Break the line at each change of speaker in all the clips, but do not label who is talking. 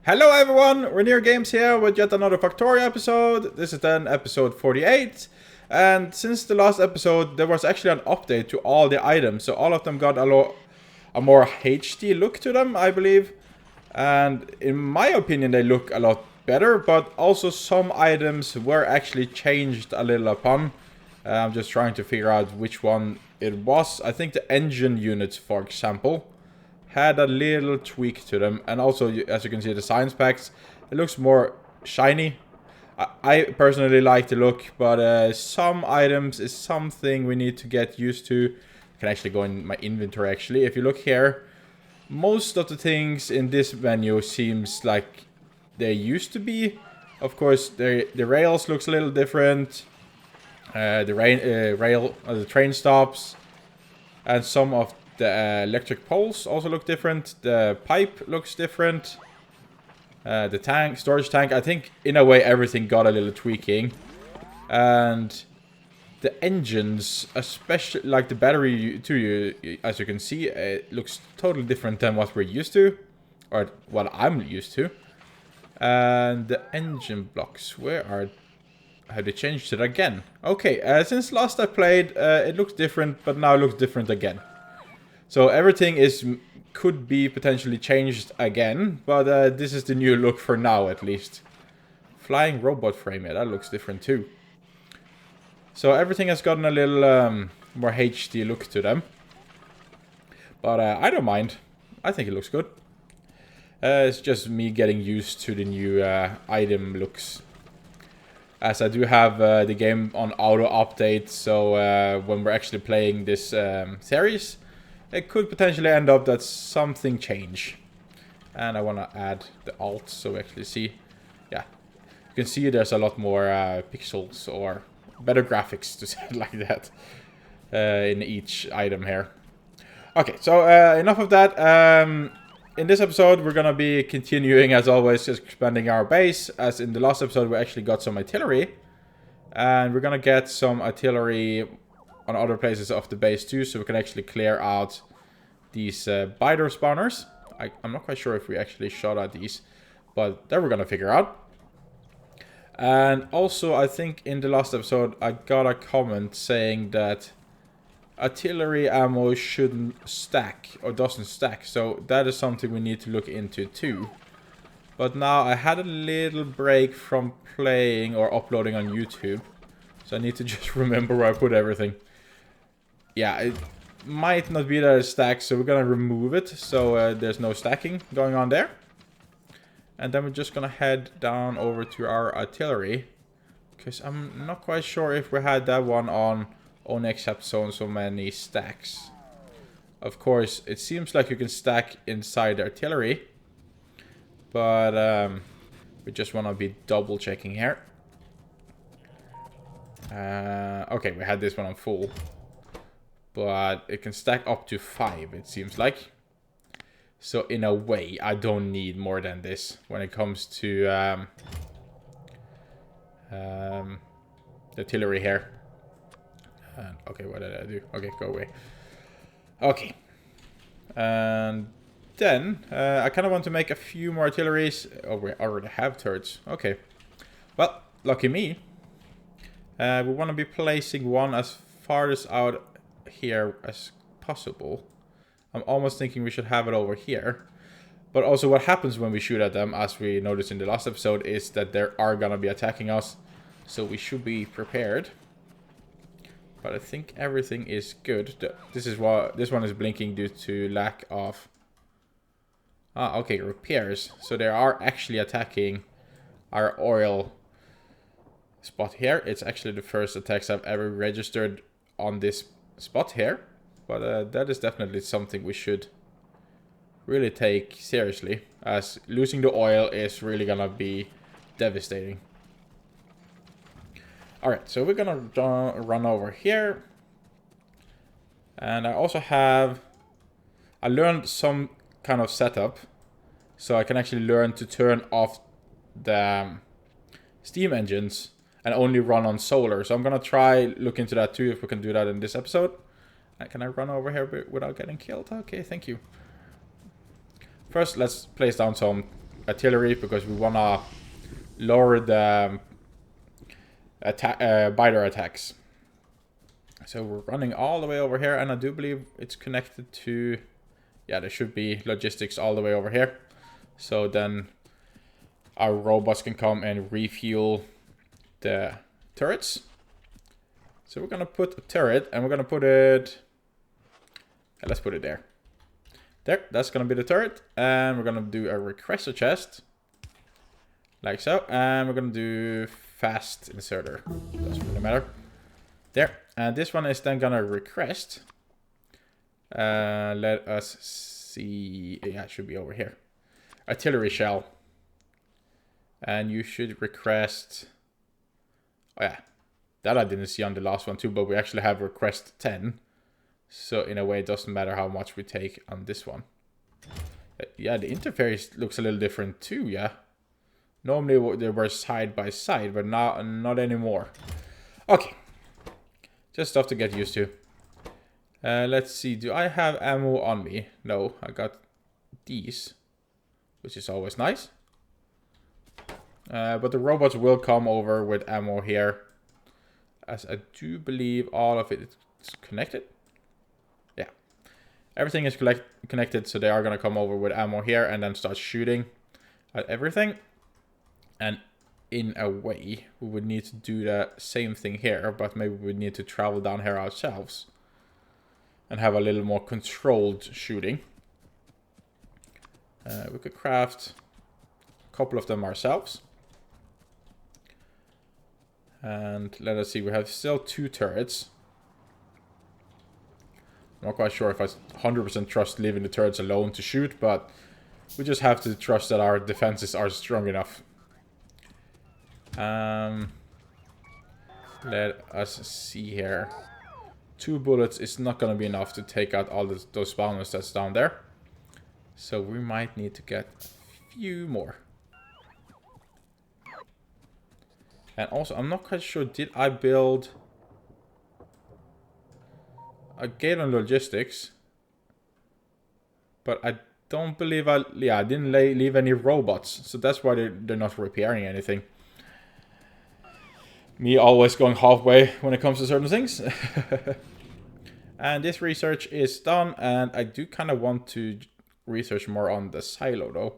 Hello everyone, Renir Games here with yet another Factorio episode. This is then episode 48. And since the last episode, there was actually an update to all the items. So all of them got a more HD look to them, I believe. And in my opinion, they look a lot better. But also some items were actually changed a little upon. I'm just trying to figure out which one it was. I think the engine units, for example, had a little tweak to them, and also as you can see the science packs, it looks more shiny. I personally like the look, but some items is something we need to get used to. I can actually go in my inventory actually. If you look here, most of the things in this menu seems like they used to be. Of course the rails looks a little different, the train stops, and some of the electric poles also look different. The pipe looks different. The storage tank. I think in a way everything got a little tweaking. And the engines, especially like the battery too, as you can see, it looks totally different than what we're used to. Or what I'm used to. And the engine blocks, have they changed it again? Okay, since last I played, it looks different, but now it looks different again. So everything could be potentially changed again, but this is the new look for now at least. Flying robot frame, yeah, that looks different too. So everything has gotten a little more HD look to them. But I don't mind. I think it looks good. It's just me getting used to the new item looks. As I do have the game on auto update, so when we're actually playing this series, it could potentially end up that something change. And I want to add the alt so we actually see. Yeah, you can see there's a lot more pixels or better graphics, to say it like that, in each item here. Okay, so enough of that. In this episode we're gonna be continuing as always, just expanding our base. As in the last episode we actually got some artillery. And we're gonna get some artillery on other places of the base too, so we can actually clear out these biter spawners. I'm not quite sure if we actually shot at these, but that we're gonna figure out. And also I think in the last episode I got a comment saying that artillery ammo shouldn't stack or doesn't stack, so that is something we need to look into too. But now I had a little break from playing or uploading on YouTube, so I need to just remember where I put everything. Yeah, it might not be that it stacks, so we're gonna remove it so there's no stacking going on there. And then we're just gonna head down over to our artillery, because I'm not quite sure if we had that one on only accept so and so many stacks. Of course, it seems like you can stack inside the artillery, but we just wanna be double checking here. Okay, we had this one on full. But it can stack up to 5, it seems like. So in a way, I don't need more than this when it comes to the artillery here. Okay, what did I do? Okay, go away. Okay. And then, I kind of want to make a few more artilleries. Oh, we already have turrets. Okay. Well, lucky me. We want to be placing one as farthest out here as possible. I'm almost thinking we should have it over here. But also what happens when we shoot at them, as we noticed in the last episode, is that they are gonna be attacking us. So we should be prepared. But I think everything is good. This one is blinking due to lack of... Ah, okay, repairs. So they are actually attacking our oil spot here. It's actually the first attacks I've ever registered on this spot here, but that is definitely something we should really take seriously, as losing the oil is really gonna be devastating. Alright, so we're gonna run over here, and I also I learned some kind of setup, so I can actually learn to turn off the steam engines and only run on solar. So I'm gonna try look into that too, if we can do that in this episode. Can I run over here without getting killed? Okay, thank you. First, let's place down some artillery because we want to lower the biter attacks. So we're running all the way over here, and I do believe it's connected to... Yeah, there should be logistics all the way over here. So then our robots can come and refuel the turrets. So we're going to put a turret, and we're going to put it... let's put it there. There, that's going to be the turret. And we're going to do a requester chest. Like so. And we're going to do fast inserter. Doesn't really matter. There. And this one is then going to request. Let us see. Yeah, it should be over here. Artillery shell. And you should request... Oh yeah. That I didn't see on the last one too, but we actually have request 10. So in a way, it doesn't matter how much we take on this one. Yeah, the interface looks a little different too, yeah. Normally they were side by side, but now not anymore. Okay. Just stuff to get used to. Let's see, do I have ammo on me? No, I got these, which is always nice. But the robots will come over with ammo here, as I do believe all of it is connected. Yeah, everything is connected, so they are going to come over with ammo here and then start shooting at everything. And in a way, we would need to do the same thing here, but maybe we need to travel down here ourselves and have a little more controlled shooting. We could craft a couple of them ourselves. And let us see, we have still 2 turrets. I'm not quite sure if I 100% trust leaving the turrets alone to shoot, but we just have to trust that our defenses are strong enough. Let us see here. 2 bullets is not going to be enough to take out all those spawners that's down there. So we might need to get a few more. And also, I'm not quite sure, did I build a gate on logistics? But I don't believe I didn't leave any robots. So that's why they're not repairing anything. Me always going halfway when it comes to certain things. And this research is done, and I do kind of want to research more on the silo though.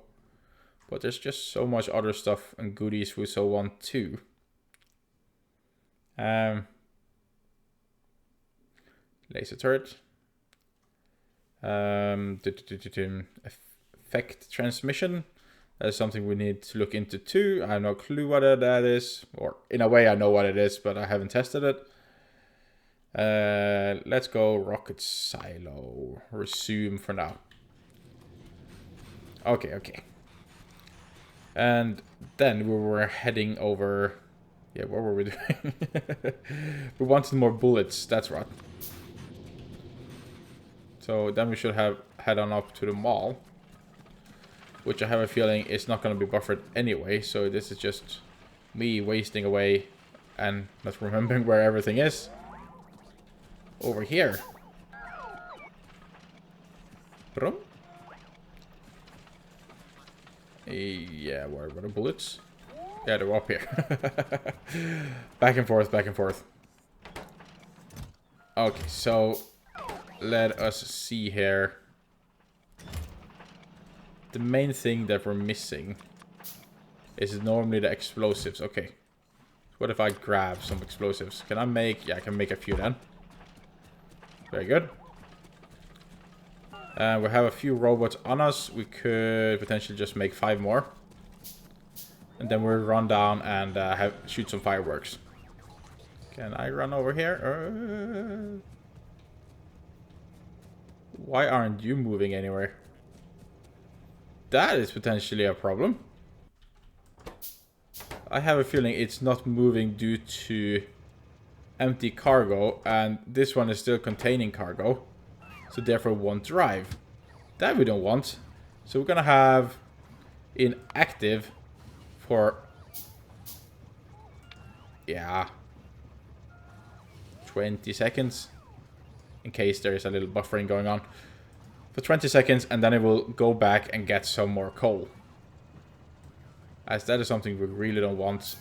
But there's just so much other stuff and goodies we so want too. Laser turret. Effect transmission. That is something we need to look into too. I have no clue what that is. Or in a way I know what it is, but I haven't tested it. Let's go rocket silo. Resume for now. Okay. And then we were heading over... Yeah, what were we doing? We wanted more bullets, that's right. So then we should head on up to the mall. Which I have a feeling is not going to be buffered anyway. So this is just me wasting away and not remembering where everything is. Over here. Bro? Yeah, where were the bullets? Yeah, they're up here. Back and forth, back and forth. Okay, so let us see here. The main thing that we're missing is normally the explosives. Okay. What if I grab some explosives? Can I make... Yeah, I can make a few then. Very good. And we have a few robots on us. We could potentially just make 5 more. And then we'll run down and shoot some fireworks. Can I run over here? Why aren't you moving anywhere? That is potentially a problem. I have a feeling it's not moving due to empty cargo, and this one is still containing cargo, so therefore won't drive. That we don't want. So we're gonna have inactive for 20 seconds, in case there is a little buffering going on. For 20 seconds, and then it will go back and get some more coal. as that is something we really don't want,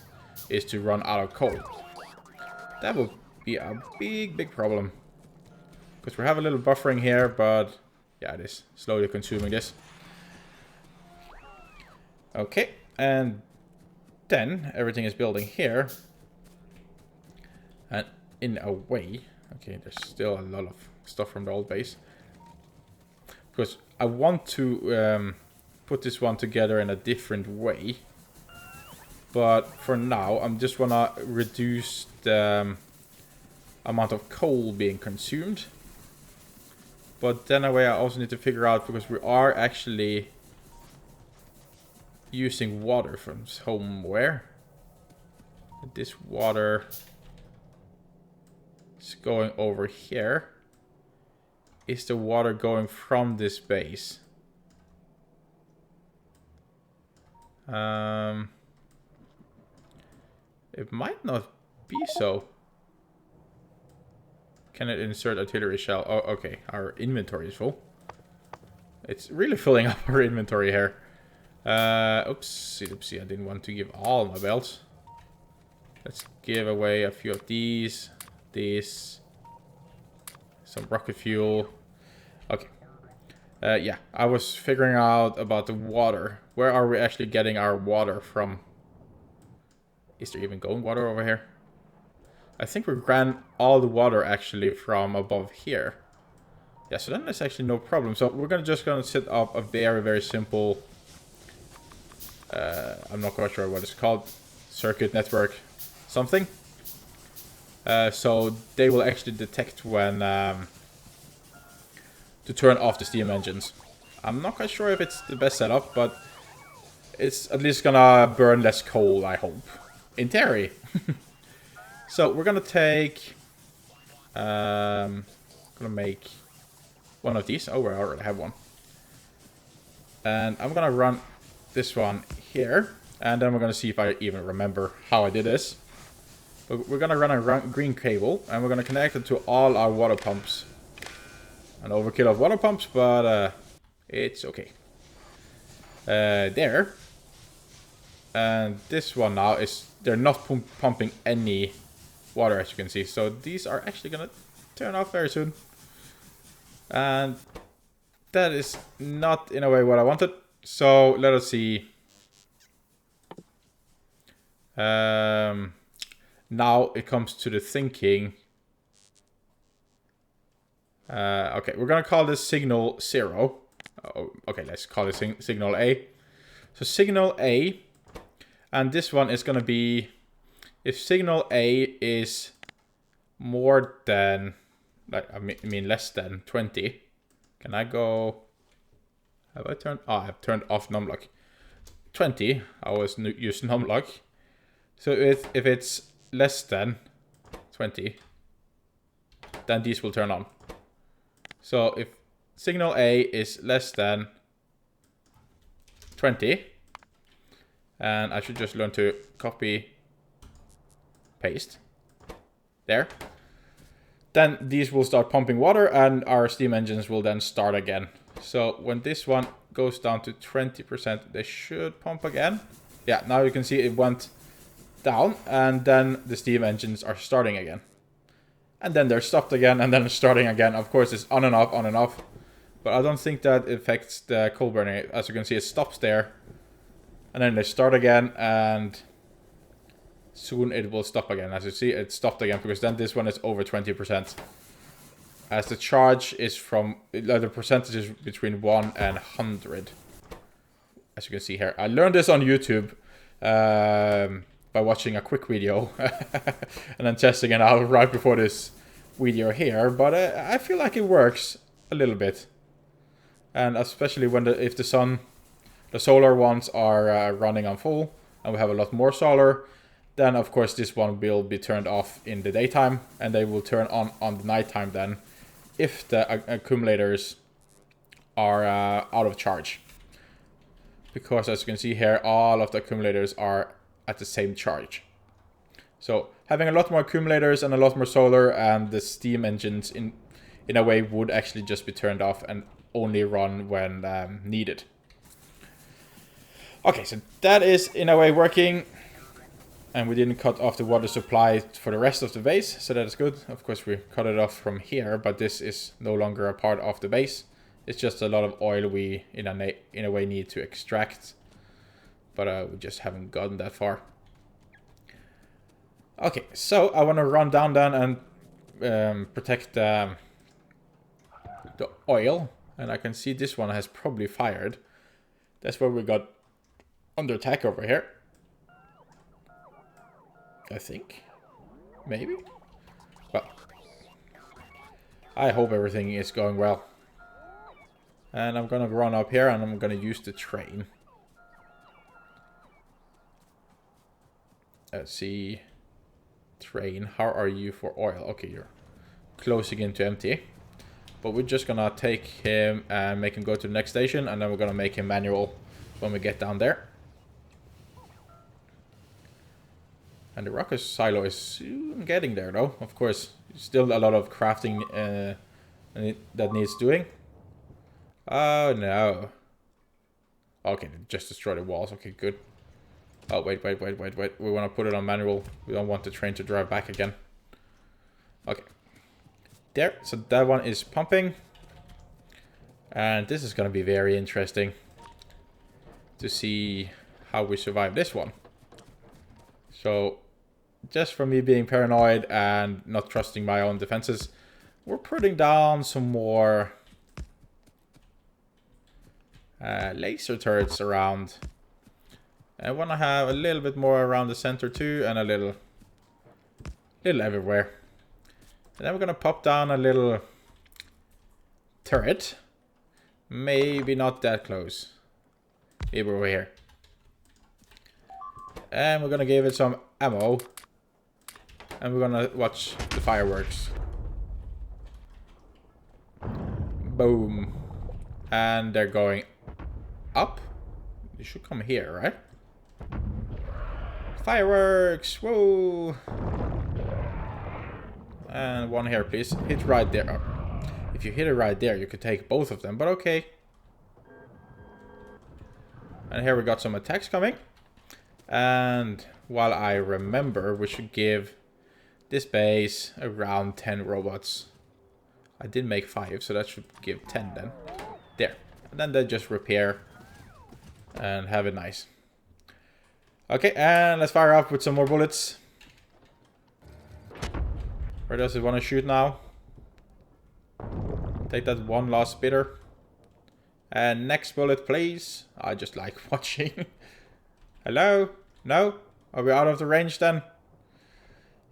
is to run out of coal. That will be a big problem. Because we have a little buffering here, but yeah, it is slowly consuming this. Okay, and then everything is building here. And in a way, okay, there's still a lot of stuff from the old base. Because I want to put this one together in a different way. But for now, I'm just wanna reduce the amount of coal being consumed. But then a way I also need to figure out, because we are actually using water from somewhere. This water is going over here. Is the water going from this base? It might not be so. Can it insert artillery shell? Oh, okay. Our inventory is full. It's really filling up our inventory here. Oopsie. I didn't want to give all my belts. Let's give away a few of these. These. Some rocket fuel. Okay. Yeah, I was figuring out about the water. Where are we actually getting our water from? Is there even going water over here? I think we ran all the water actually from above here. Yeah, so then there's actually no problem. So we're just gonna set up a very simple... I'm not quite sure what it's called. Circuit network something. So they will actually detect when... to turn off the steam engines. I'm not quite sure if it's the best setup, but it's at least gonna burn less coal, I hope. In theory. So we're gonna take... gonna make one of these. Oh, I already have one. And I'm gonna run this one here. And then we're gonna see if I even remember how I did this. But we're gonna run a green cable. And we're gonna connect it to all our water pumps. An overkill of water pumps, but it's okay. There. And this one now is... They're not pumping any water, as you can see. So these are actually gonna turn off very soon. And that is not, in a way, what I wanted. So let us see. Now it comes to the thinking. Okay, we're gonna call this signal 0. Oh, okay, let's call it signal A. So signal A, and this one is gonna be if signal A is more than, like, I mean less than 20. Can I go? Have I turned? Oh, I've turned off numlock. 20. I always use numlock. So if it's less than 20, then these will turn on. So if signal A is less than 20, and I should just learn to copy, paste, there, then these will start pumping water and our steam engines will then start again. So when this one goes down to 20%, they should pump again. Yeah, now you can see it went down and then the steam engines are starting again. And then they're stopped again, and then starting again. Of course, it's on and off, on and off. But I don't think that affects the coal burning. As you can see, it stops there. And then they start again, and soon it will stop again. As you see, it stopped again, because then this one is over 20%. As the charge is from... the percentage is between 1 and 100. As you can see here. I learned this on YouTube. By watching a quick video and then testing it out right before this video here, but I feel like it works a little bit, and especially when if the solar ones are running on full and we have a lot more solar, then of course this one will be turned off in the daytime and they will turn on the nighttime then if the accumulators are out of charge, because as you can see here, all of the accumulators are at the same charge. So having a lot more accumulators and a lot more solar, and the steam engines in a way would actually just be turned off and only run when needed. Okay, so that is in a way working. And we didn't cut off the water supply for the rest of the base, so that is good. Of course, we cut it off from here, but this is no longer a part of the base. It's just a lot of oil we, in a way, need to extract. But we just haven't gotten that far. Okay, so I want to run down then and protect the oil. And I can see this one has probably fired. That's where we got under attack over here. I think. Maybe? Well. I hope everything is going well. And I'm gonna run up here and I'm gonna use the train. Let's see. Train, how are you for oil? Okay, you're closing into empty. But we're just gonna take him and make him go to the next station. And then we're gonna make him manual when we get down there. And the rocket silo is soon getting there, though. Of course, still a lot of crafting that needs doing. Oh, no. Okay, just destroy the walls. Okay, good. Oh, wait. We want to put it on manual. We don't want the train to drive back again. Okay. There. So that one is pumping. And this is going to be very interesting to see how we survive this one. So, just from me being paranoid and not trusting my own defenses, we're putting down some more laser turrets around. I want to have a little bit more around the center too, and a little everywhere. And then we're going to pop down a little turret. Maybe not that close. Maybe over here. And we're going to give it some ammo. And we're going to watch the fireworks. Boom. And they're going up. They should come here, right? Fireworks! Whoa! And one here, please. Hit right there. Oh. If you hit it right there, you could take both of them, but okay. And here we got some attacks coming. And while I remember, we should give this base around 10 robots. I did make 5, so that should give 10 then. There. And then they just repair and have it nice. Okay, and let's fire up with some more bullets. Where does it want to shoot now? Take that one last spitter. And next bullet, please. I just like watching. Hello? No? Are we out of the range then?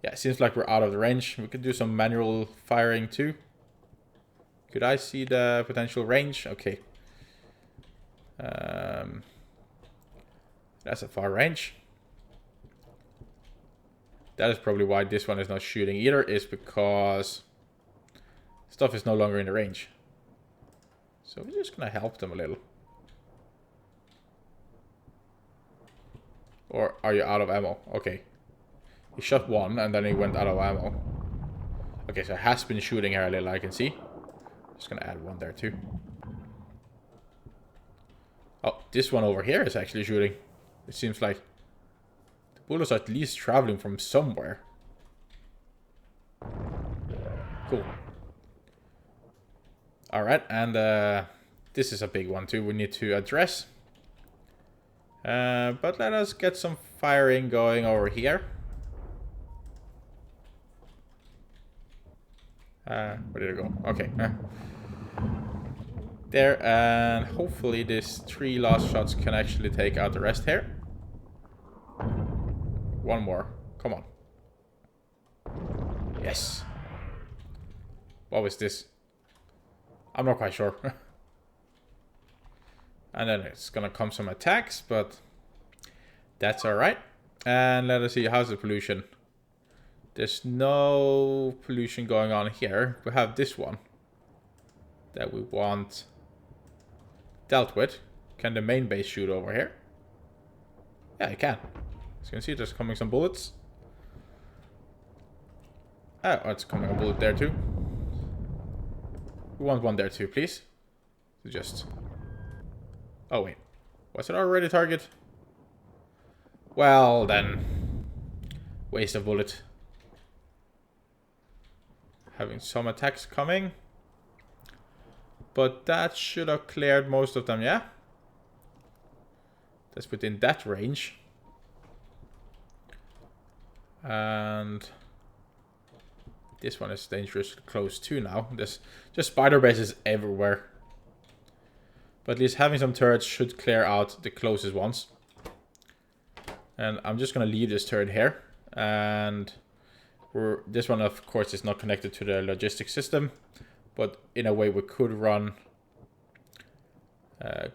Yeah, it seems like we're out of the range. We could do some manual firing too. Could I see the potential range? Okay. That's a far range. That is probably why this one is not shooting either, is because stuff is no longer in the range. So we're just gonna help them a little. Or are you out of ammo? Okay. He shot one and then he went out of ammo. Okay, so it has been shooting here a little, I can see. Just gonna add one there too. Oh, this one over here is actually shooting. It seems like the bullets are at least traveling from somewhere. Cool. Alright, and this is a big one too we need to address. But let us get some firing going over here. Where did it go? Okay. There, and hopefully these 3 last shots can actually take out the rest here. One more. Come on. Yes. What was this? I'm not quite sure. And then it's gonna come some attacks, but that's alright. And let us see, how's the pollution? There's no pollution going on here. We have this one that we want dealt with. Can the main base shoot over here? Yeah, it can. As you can see, there's coming some bullets. Oh, it's coming a bullet there too. We want one there too, please. So just... Oh, wait. Was it already target? Well, then. Waste of bullet. Having some attacks coming. But that should have cleared most of them, yeah? That's within that range. And this one is dangerously close too now. There's just spider bases everywhere. But at least having some turrets should clear out the closest ones. And I'm just going to leave this turret here. And this one, of course, is not connected to the logistics system. But in a way, we could run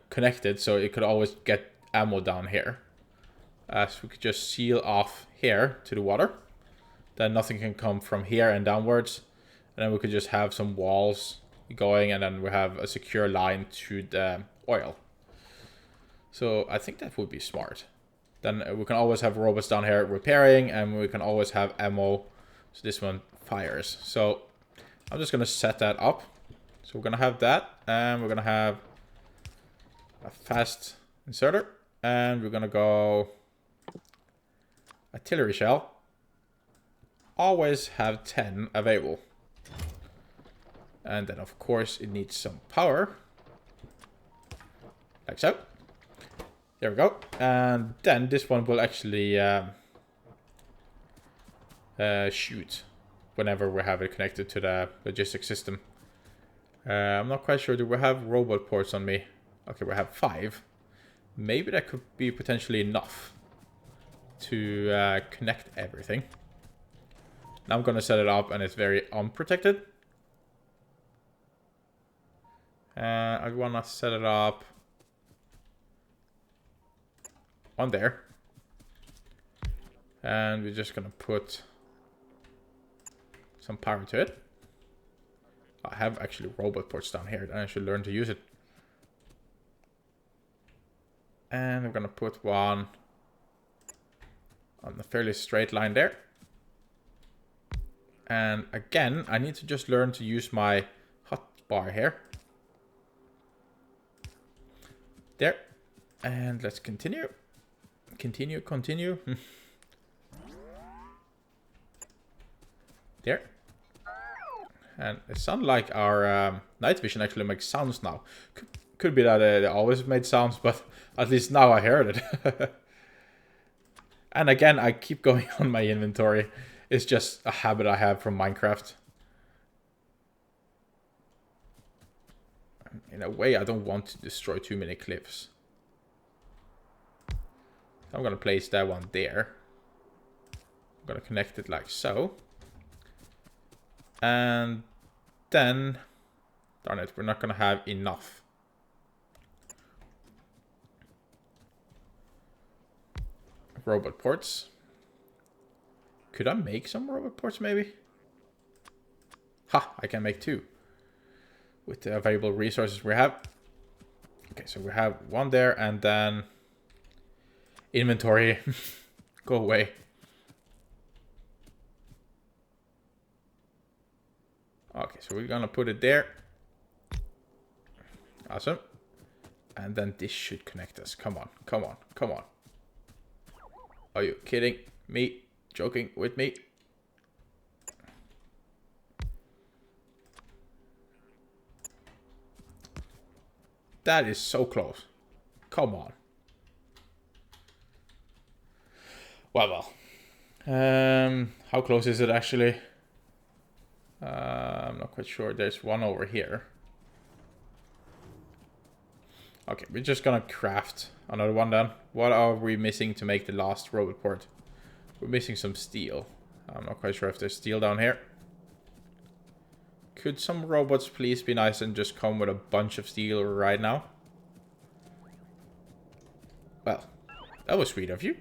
connected. So it could always get ammo down here. As we could just seal off here to the water. Then nothing can come from here and downwards. And then we could just have some walls going. And then we have a secure line to the oil. So I think that would be smart. Then we can always have robots down here repairing. And we can always have ammo. So this one fires. So I'm just going to set that up. So we're going to have that. And we're going to have a fast inserter. And we're going to go artillery shell. Always have 10 available. And then of course it needs some power. Like so. There we go. And then this one will actually shoot whenever we have it connected to the logistics system. I'm not quite sure. Do we have robot ports on me? Okay, we have 5. Maybe that could be potentially enough to connect everything. Now I'm going to set it up and it's very unprotected. I want to set it up on there. And we're just going to put some power to it. I have actually robot ports down here and I should learn to use it. And we're going to put one on a fairly straight line there. And again, I need to just learn to use my hotbar here. There. And let's continue. Continue. There. And it sounds like our night vision actually makes sounds now. Could be that they always made sounds, but at least now I heard it. And again, I keep going on my inventory. It's just a habit I have from Minecraft. In a way, I don't want to destroy too many cliffs. I'm going to place that one there. I'm going to connect it like so. And then, darn it, we're not going to have enough. Robot ports. Could I make some robot ports maybe? Ha, I can make 2. With the available resources we have. Okay, so we have one there and then inventory. Go away. Okay, so we're gonna put it there. Awesome. And then this should connect us. Come on. Are you kidding me? Joking with me? That is so close. Come on. Well. How close is it actually? I'm not quite sure. There's one over here. Okay, we're just gonna craft another one then. What are we missing to make the last robot port? We're missing some steel. I'm not quite sure if there's steel down here. Could some robots please be nice and just come with a bunch of steel right now? Well, that was sweet of you.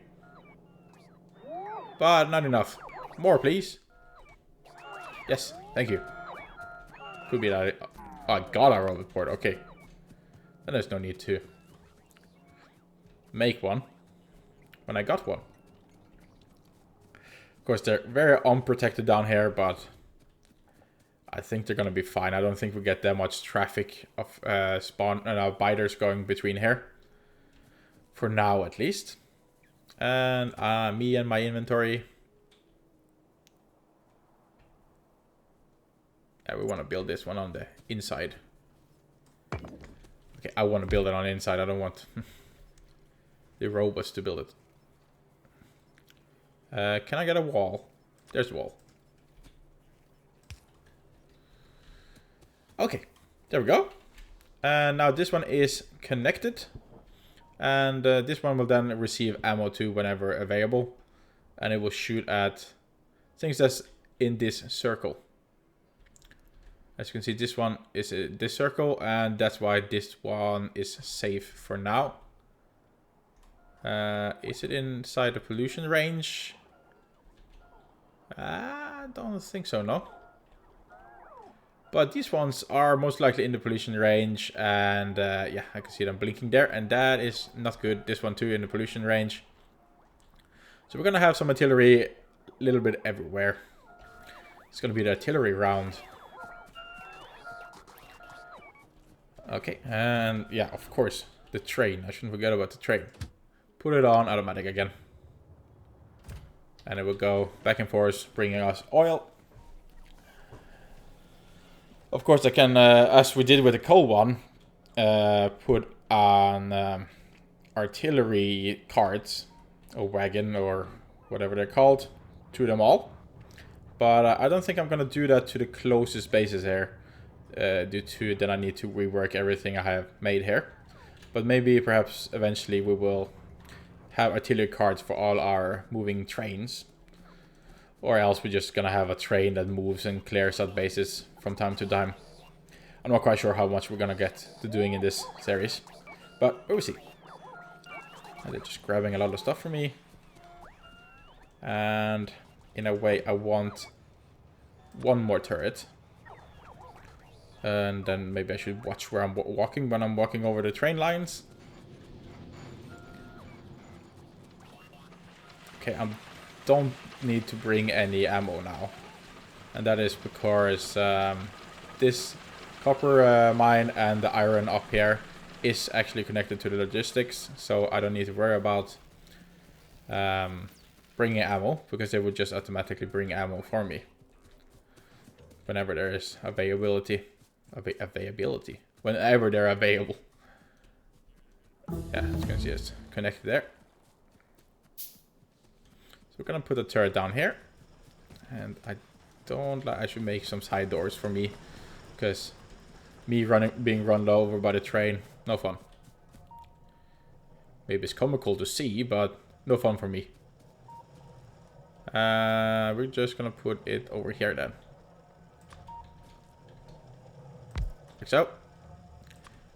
But not enough. More, please. Yes, thank you. Could be that. Oh, I got a robot port. Okay. Then there's no need to make one when I got one. Of course, they're very unprotected down here, but I think they're going to be fine. I don't think we get that much traffic of biters going between here. For now, at least. And me and my inventory. Yeah, we want to build this one on the inside. Okay, I want to build it on the inside. I don't want the robots to build it. Can I get a wall? There's a wall. Okay, there we go. And now this one is connected. And this one will then receive ammo too whenever available. And it will shoot at things that's in this circle. As you can see, this one is this circle, and that's why this one is safe for now. Is it inside the pollution range? I don't think so, no. But these ones are most likely in the pollution range, and yeah, I can see them blinking there, and that is not good. This one too in the pollution range. So we're gonna have some artillery a little bit everywhere. It's gonna be the artillery round. Okay, and yeah, of course, the train. I shouldn't forget about the train. Put it on automatic again. And it will go back and forth, bringing us oil. Of course, I can, as we did with the coal one, put on artillery carts, or wagon, or whatever they're called, to them all. But I don't think I'm going to do that to the closest bases here. Due to then I need to rework everything I have made here. But maybe perhaps eventually we will have artillery carts for all our moving trains. Or else we're just gonna have a train that moves and clears out bases from time to time. I'm not quite sure how much we're gonna get to doing in this series. But we'll see. And they're just grabbing a lot of stuff from me. And in a way I want one more turret. And then maybe I should watch where I'm walking when I'm walking over the train lines. Okay, I don't need to bring any ammo now. And that is because this copper mine and the iron up here is actually connected to the logistics. So I don't need to worry about bringing ammo, because they would just automatically bring ammo for me whenever there is availability. Whenever they're available. Yeah, as you can see, it's connected there. So we're gonna put a turret down here, and I don't like. I should make some side doors for me, because me being run over by the train, no fun. Maybe it's comical to see, but no fun for me. We're just gonna put it over here then. Like so.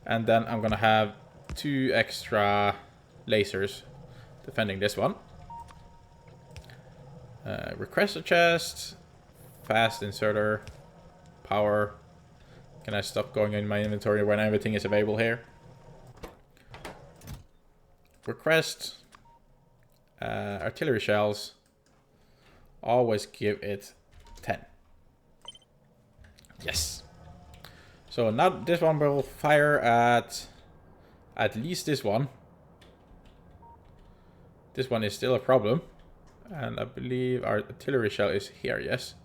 And then I'm gonna have 2 extra lasers defending this one. Request a chest, fast inserter, power. Can I stop going in my inventory when everything is available here? Request artillery shells. Always give it 10. Yes. So now this one will fire at least this one. This one is still a problem. And I believe our artillery shell is here, yes.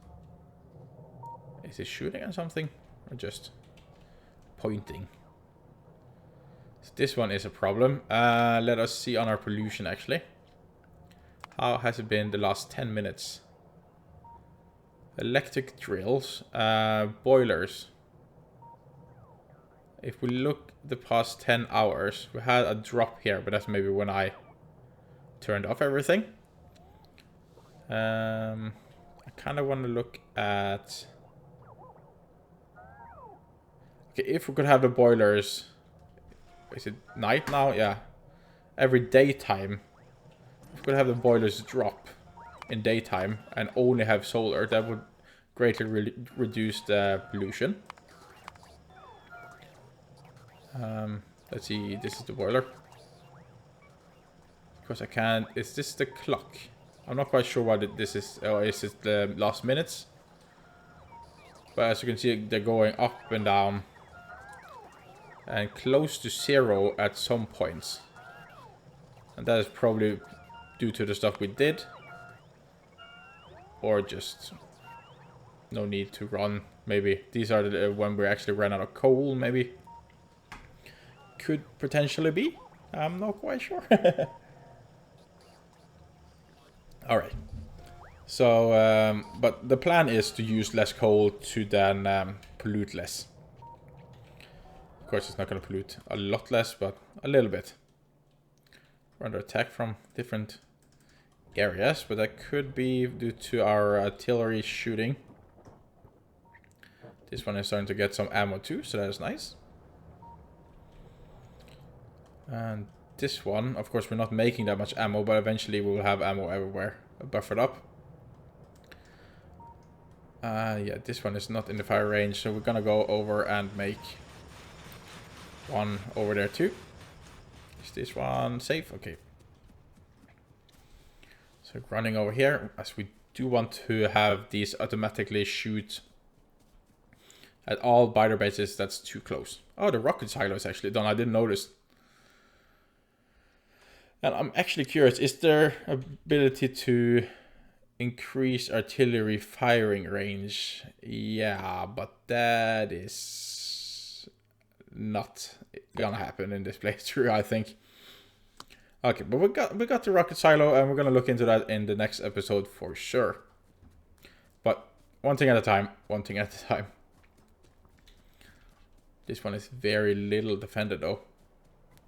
Is it shooting at something? Or just pointing? So this one is a problem. Let us see on our pollution actually. How has it been the last 10 minutes? Electric drills. Boilers. If we look the past 10 hours, we had a drop here, but that's maybe when I turned off everything. I kind of want to look at... Okay, if we could have the boilers... Is it night now? Yeah. Every daytime. If we could have the boilers drop in daytime and only have solar, that would greatly reduce the pollution. Let's see, this is the boiler. Because I can't... Is this the clock? I'm not quite sure what this is. Oh, is it the last minutes? But as you can see, they're going up and down. And close to 0 at some points. And that is probably due to the stuff we did. Or just no need to run. Maybe these are the when we actually ran out of coal. Maybe could potentially be. I'm not quite sure. All right. So, but the plan is to use less coal to then pollute less. Of course, it's not going to pollute a lot less, but a little bit. We're under attack from different areas, but that could be due to our artillery shooting. This one is starting to get some ammo too, so that is nice. And this one, of course, we're not making that much ammo, but eventually we will have ammo everywhere buffered up. Yeah, this one is not in the fire range, so we're gonna go over and make one over there too. Is this one safe? Okay. So running over here, as we do want to have these automatically shoot at all biter bases that's too close. Oh, the rocket silo is actually done. I didn't notice. And I'm actually curious, is there ability to increase artillery firing range? Yeah, but that is not gonna happen in this playthrough, I think. Okay, but we got the rocket silo, and we're gonna look into that in the next episode for sure. But one thing at a time, one thing at a time. This one is very little defended though,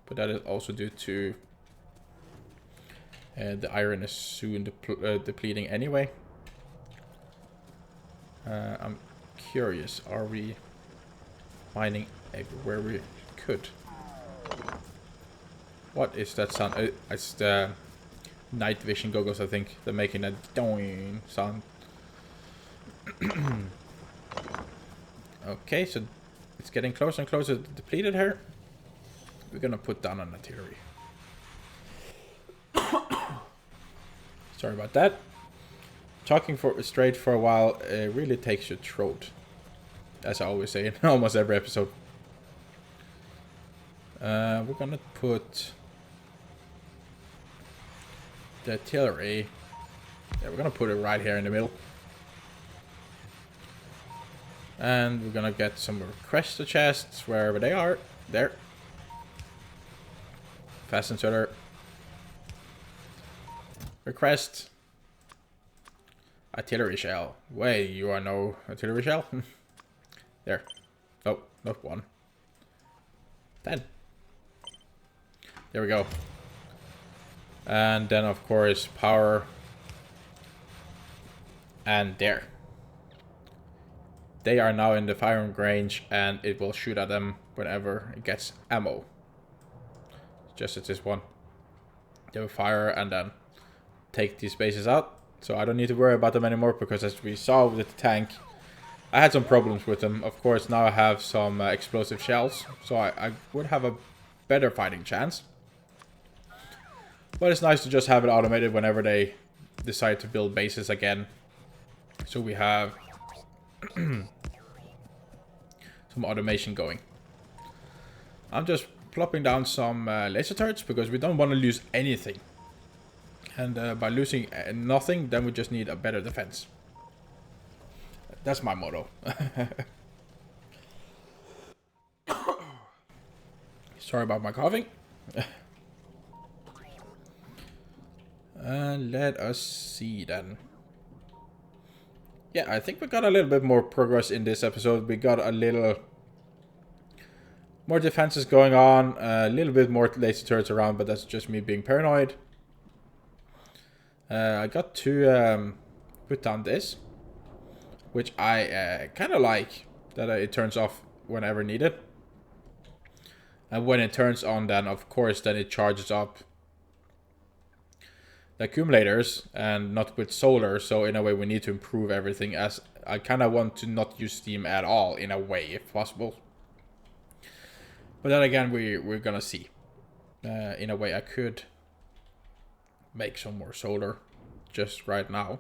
but that is also due to the iron is soon depleting anyway. I'm curious, are we mining everywhere we could? What is that sound? It's the night vision goggles, I think. They're making that doing sound. Okay, so it's getting closer and closer to depleted here. We're gonna put down an artillery. Sorry about that. Talking straight for a while really takes your throat. As I always say in almost every episode. We're gonna put the artillery. Yeah, we're gonna put it right here in the middle. And we're gonna get some requester chests wherever they are. There. Fast inserter. Request. Artillery shell. Wait, you are no artillery shell? There. Oh, not one. 10. There we go. And then of course power. And there. They are now in the firing range, and it will shoot at them whenever it gets ammo. Just as this one. They will fire and then take these bases out. So I don't need to worry about them anymore, because as we saw with the tank, I had some problems with them. Of course, now I have some explosive shells, so I would have a better fighting chance. But it's nice to just have it automated whenever they decide to build bases again. So we have some automation going. I'm just plopping down some laser turrets because we don't want to lose anything. And by losing nothing, then we just need a better defense. That's my motto. Sorry about my coughing. Let us see then. Yeah, I think we got a little bit more progress in this episode. We got a little more defenses going on. A little bit more laser turrets around, but that's just me being paranoid. I got to put down this, which I kind of like, that it turns off whenever needed. And when it turns on, then of course then it charges up the accumulators, and not with solar. So in a way we need to improve everything, as I kind of want to not use steam at all in a way if possible. But then again, we're gonna see. In a way I could make some more solar just right now,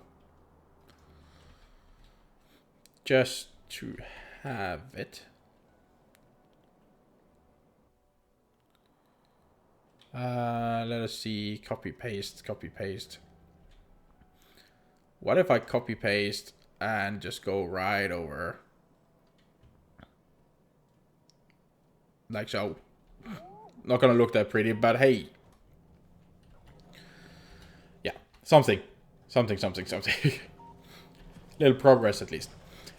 just to have it. Let us see. Copy, paste, copy, paste. What if I copy, paste, and just go right over? Like so. Not gonna look that pretty, but hey. Yeah, something. Something. Little progress at least.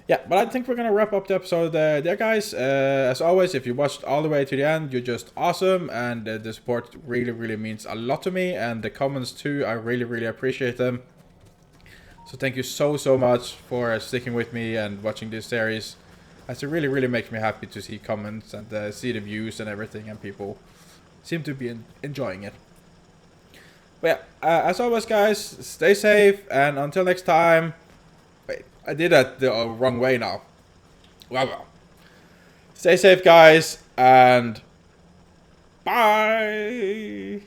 Yeah, but I think we're gonna wrap up the episode there, guys. As always, if you watched all the way to the end, you're just awesome, and the support really means a lot to me, and the comments too, I really appreciate them. So thank you so much for sticking with me and watching this series, as it really makes me happy to see comments and see the views and everything, and people seem to be enjoying it. But yeah, as always, guys, stay safe, and until next time. Wait, I did that the wrong way now. Well. Stay safe, guys, and bye!